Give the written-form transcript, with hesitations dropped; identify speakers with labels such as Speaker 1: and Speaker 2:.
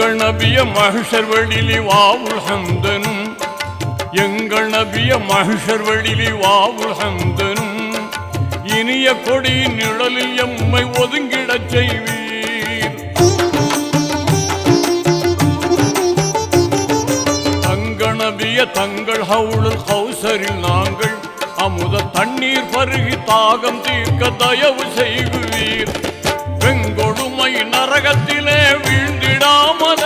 Speaker 1: எங்கள் நபிய மஹ்ஷர் வெளிலி வாவுல் ஹம்தனும் எங்கள் நபிய மஹ்ஷர் வெளிலி வாவுல் ஹம்தனும் இனிய கொடியின் நிழலில் எம்மை ஒதுங்கிடச் செய்வீர். தங்க நபிய தங்கள் ஹவுலுல் கௌசரில் நாங்கள் அமுத தண்ணீர் பருகி தாகம் தீர்க்க தயவு செய்வீர். வெங்கொடுமை நரகத்திலே வீழ்ந்திடாமல்